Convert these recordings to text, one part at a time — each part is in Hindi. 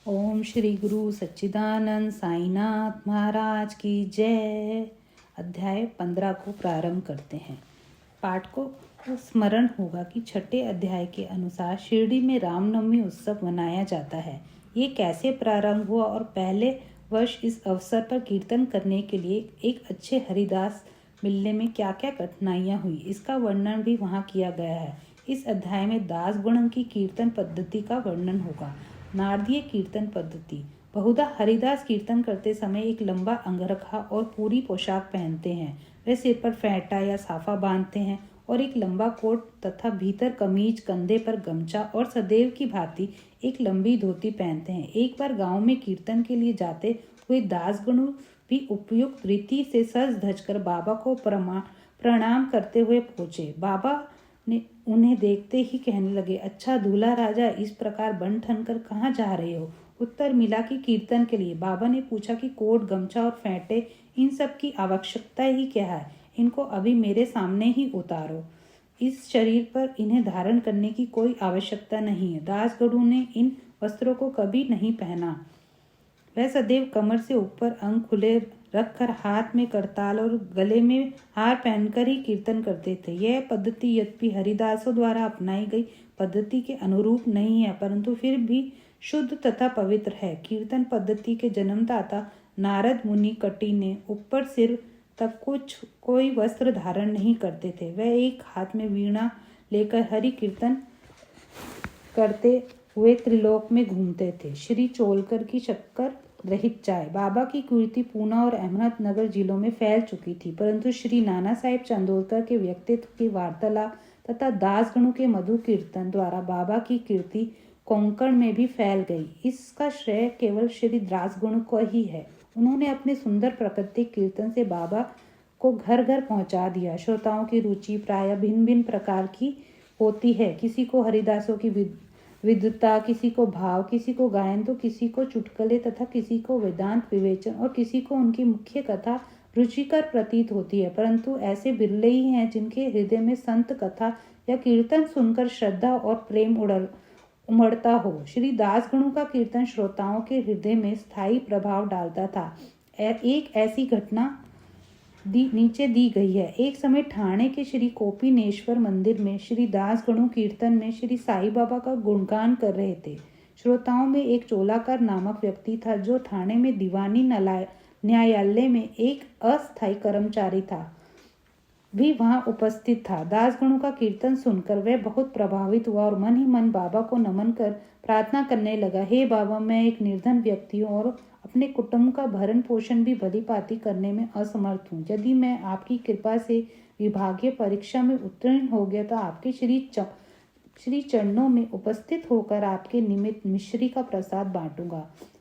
ओम श्री गुरु सच्चिदानंद साईनाथ महाराज की जय। अध्याय 15 को प्रारंभ करते हैं। पाठ को स्मरण होगा कि छठे अध्याय के अनुसार शिरडी में रामनवमी उत्सव मनाया जाता है। ये कैसे प्रारंभ हुआ और पहले वर्ष इस अवसर पर कीर्तन करने के लिए एक अच्छे हरिदास मिलने में क्या क्या कठिनाइयाँ हुई, इसका वर्णन भी वहाँ किया गया है। इस अध्याय में दास गुणों की कीर्तन पद्धति का वर्णन होगा। नारदीय कीर्तन पद्धति। बहुधा हरिदास कीर्तन करते समय एक लंबा अंगरखा और पूरी पोशाक पहनते हैं। वे सिर पर फेंटा या साफा बांधते हैं और एक लंबा कोट तथा भीतर कमीज, कंधे पर गमछा और सदैव की भांति एक लंबी धोती पहनते हैं। एक बार गांव में कीर्तन के लिए जाते हुए दासगणु भी उपयुक्त रीति से सज धज कर बाबा को प्रणाम करते हुए पहुंचे। बाबा ने उन्हें देखते ही कहने लगे, अच्छा दूल्हा राजा, इस प्रकार बन ठन कर कहाँ जा रहे हो? उत्तर मिला कि कीर्तन के लिए। बाबा ने पूछा कि कोट, गमछा और फेंटे, इन सब की आवश्यकता ही क्या है? इनको अभी मेरे सामने ही उतारो। इस शरीर पर इन्हें धारण करने की कोई आवश्यकता नहीं है। दासगणु ने इन वस्त्रों को कभी नहीं पहना। वह सदैव कमर से ऊपर अंग खुले रखकर हाथ में करताल और गले में हार पहनकर ही कीर्तन करते थे। यह पद्धति यद्यपि हरिदासों द्वारा अपनाई गई पद्धति के अनुरूप नहीं है, परंतु फिर भी शुद्ध तथा पवित्र है। कीर्तन पद्धति के जन्मदाता नारद मुनि कटी ने ऊपर सिर तक कोई वस्त्र धारण नहीं करते थे। वह एक हाथ में वीणा लेकर हरि कीर्तन करते हुए त्रिलोक में घूमते थे। श्री चोलकर की शक्कर रहित चाय। बाबा की कीर्ति पूना और अहमदनगर जिलों में फैल चुकी थी, परंतु श्री नाना साहेब चांदोरकर के व्यक्तित्व की वार्तालाप तथा दासगणों के मधु कीर्तन द्वारा बाबा की कीर्ति कोंकण में भी फैल गई। इसका श्रेय केवल श्री दासगणु को ही है। उन्होंने अपने सुंदर प्राकृतिक कीर्तन से बाबा को घर घर पहुंचा दिया। श्रोताओं की रुचि प्राय भिन्न भिन्न प्रकार की होती है। किसी को हरिदासों की विद्वता, किसी को भाव, किसी को गायन, तो किसी को चुटकुले तथा किसी को वेदांत विवेचन और किसी को उनकी मुख्य कथा रुचिकर प्रतीत होती है। परंतु ऐसे बिरले ही हैं जिनके हृदय में संत कथा या कीर्तन सुनकर श्रद्धा और प्रेम उमड़ता हो। श्री दासगणु का कीर्तन श्रोताओं के हृदय में स्थायी प्रभाव डालता था। एक ऐसी घटना नीचे दी गई है। एक समय ठाणे के श्री कोपिनेश्वर मंदिर में श्री दासगणु कीर्तन में श्री साईं बाबा का गुणगान कर रहे थे। श्रोताओं में एक चोलाकर नामक व्यक्ति था जो ठाणे में दीवानी न्यायालय में एक अस्थायी कर्मचारी था, भी वहां उपस्थित था। दासगणु का कीर्तन सुनकर वह बहुत प्रभावित हुआ और मन ही मन बाबा को नमन कर प्रार्थना करने लगा, हे बाबा, मैं एक निर्धन व्यक्ति हूँ और अपने कुटुंब का भरण पोषण भी भली भांति करने में असमर्थ हूँ। यदि मैं आपकी कृपा से विभागीय परीक्षा में उत्तीर्ण हो गया तो आपके श्री चरणों में उपस्थित होकर आपके निमित्त मिश्री का प्रसाद बांटूंगा।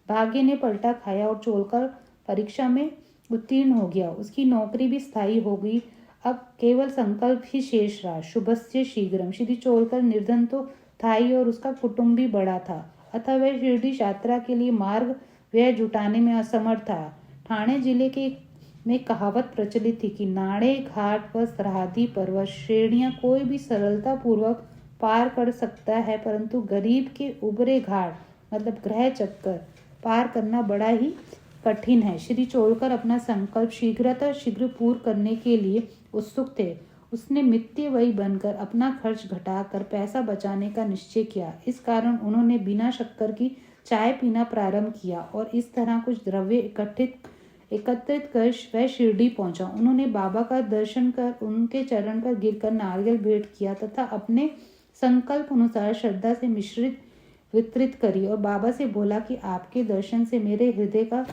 भाग्य ने पलटा खाया और चोलकर परीक्षा में उत्तीर्ण हो गया। उसकी नौकरी भी स्थायी हो गई। अब केवल संकल्प ही शेष रहा। शुभस्य शीघ्रम। श्री चोलकर निर्धन तो था ही और उसका कुटुंब भी बड़ा था, अतः वह शिरडी यात्रा के लिए मार्ग व्यय जुटाने में असमर्थ था। ठाणे जिले में कहावत प्रचलित थी कि नाड़े घाट व सरहदी पर्वत श्रेणियां कोई भी सरलता पूर्वक पार कर सकता है, परंतु गरीब के उबरे घाट मतलब ग्रह चक्कर पार करना बड़ा ही कठिन है। श्री चोलकर अपना संकल्प शीघ्रतः शीघ्र पूर्ण करने के लिए उत्सुक थे। उसने मितव्ययी बनकर अपना खर्च घटाकर पैसा बचाने का निश्चय किया। इस कारण उन्होंने बिना शक्कर की चाय पीना प्रारंभ किया और इस तरह कुछ द्रव्य एकत्रित कर वह शिरडी पहुंचा। उन्होंने बाबा का दर्शन कर उनके चरण पर गिरकर नारियल भेंट किया तथा अपने संकल्प अनुसार श्रद्धा से मिश्रित वितरित करी और बाबा से बोला कि आपके दर्शन से मेरे हृदय का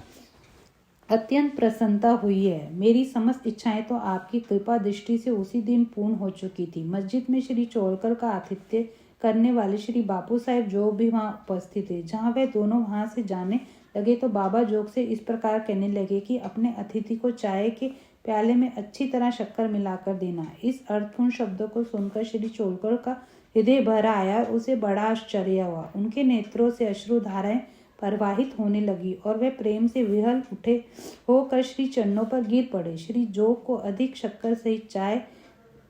अत्यंत प्रसन्नता हुई है। मेरी समस्त इच्छाएं तो आपकी कृपा दृष्टि से उसी दिन पूर्ण हो चुकी थी। मस्जिद में श्री चोलकर का आतिथ्य करने वाले श्री बापू साहेब जो भी वहां उपस्थित थे। जहां वे दोनों वहां से जाने लगे तो बाबा जोग से इस प्रकार कहने लगे कि अपने अतिथि को चाय के प्याले में अच्छी तरह शक्कर मिलाकर देना। इस अर्थपूर्ण शब्दों को सुनकर श्री चोलकर का हृदय भर आया और उसे बड़ा आश्चर्य हुआ। उनके नेत्रों से अश्रुधाराएं प्रवाहित होने लगी और वे प्रेम से विहल उठे होकर श्री चरणों पर गिर पड़े। श्री जोग को अधिक शक्कर सहित चाय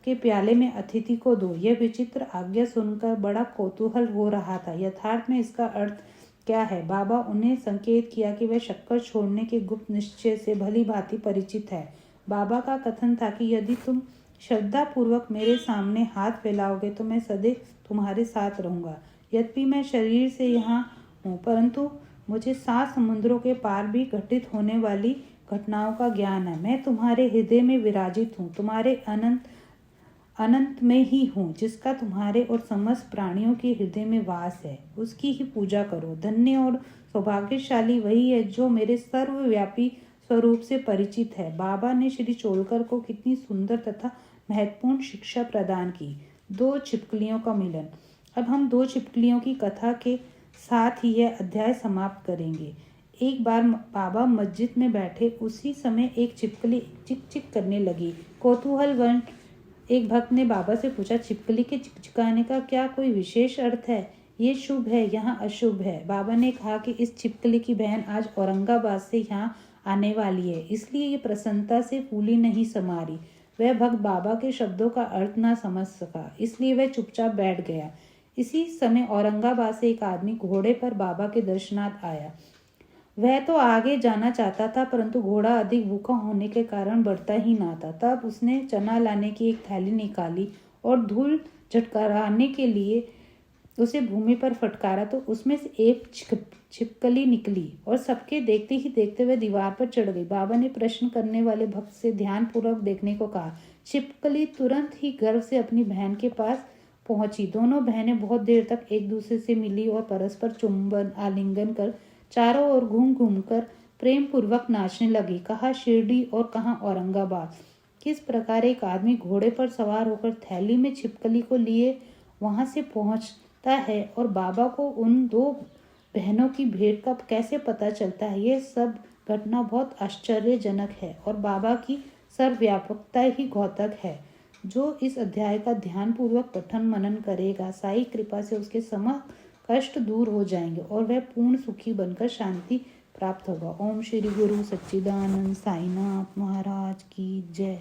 के प्याले में अतिथि को दो। यह विचित्र आज्ञा सुनकर बड़ा कौतूहल हो रहा था। यथार्थ में इसका अर्थ क्या है? बाबा उन्हें संकेत किया कि वह शक्कर छोड़ने के गुप्त निश्चय से भली भांति परिचित है। बाबा का कथन था कि यदि तुम श्रद्धा पूर्वक मेरे सामने हाथ फैलाओगे तो मैं सदैव तुम्हारे साथ रहूंगा। यद्यपि मैं शरीर से यहाँ हूँ, परंतु मुझे 7 समुद्रों के पार भी घटित होने वाली घटनाओं का ज्ञान है। मैं तुम्हारे हृदय में विराजित हूँ, तुम्हारे अनंत में ही हूँ, जिसका तुम्हारे और समस्त प्राणियों के हृदय में वास है। उसकी ही पूजा करो। धन्य और सौभाग्यशाली वही है जो मेरे सर्वव्यापी स्वरूप से परिचित है। बाबा ने श्री चोलकर को कितनी सुंदर तथा महत्वपूर्ण शिक्षा प्रदान की। 2 छिपकलियों का मिलन। अब हम 2 छिपकलियों की कथा के साथ ही यह अध्याय समाप्त करेंगे। एक बार बाबा मस्जिद में बैठे, उसी समय एक छिपकली चिक चिक करने लगी। कौतूहलवश एक भक्त ने बाबा से पूछा, छिपकली के चिकचिकाने का क्या कोई विशेष अर्थ है? ये शुभ है, यहाँ अशुभ है। बाबा ने कहा कि इस छिपकली की बहन आज औरंगाबाद से यहाँ आने वाली है, इसलिए ये प्रसन्नता से फूली नहीं समा रही। वह भक्त बाबा के शब्दों का अर्थ न समझ सका, इसलिए वह चुपचाप बैठ गया। इसी समय औरंगाबाद से एक आदमी घोड़े पर बाबा के दर्शनार्थ आया। वह तो आगे जाना चाहता था, परंतु घोड़ा अधिक भूखा होने के कारण बढ़ता ही ना था। तब उसने चना लाने की एक थैली निकाली और धूल झटकाने के लिए उसे भूमि पर फटकारा तो उसमें से एक छिपकली निकली और सबके देखते ही देखते वह दीवार पर चढ़ गई। बाबा ने प्रश्न करने वाले भक्त से ध्यानपूर्वक देखने को कहा। छिपकली तुरंत ही गर्व से अपनी बहन के पास पहुंची। दोनों बहनें बहुत देर तक एक दूसरे से मिली और परस्पर चुंबन आलिंगन कर चारों ओर घूम घूम कर प्रेम पूर्वक नाचने लगी। कहाँ शिरडी और कहाँ औरंगाबाद। किस प्रकार एक आदमी घोड़े पर सवार होकर थैली में छिपकली को लिए वहां से पहुंचता है और बाबा को उन 2 बहनों की भेंट का कैसे पता चलता है, यह सब घटना बहुत आश्चर्यजनक है और बाबा की सर्वव्यापकता ही घातक है। जो इस अध्याय का ध्यानपूर्वक पठन मनन करेगा, साई कृपा से उसके समस्त कष्ट दूर हो जाएंगे और वह पूर्ण सुखी बनकर शांति प्राप्त होगा। ओम श्री गुरु सच्चिदानंद साईनाथ महाराज की जय।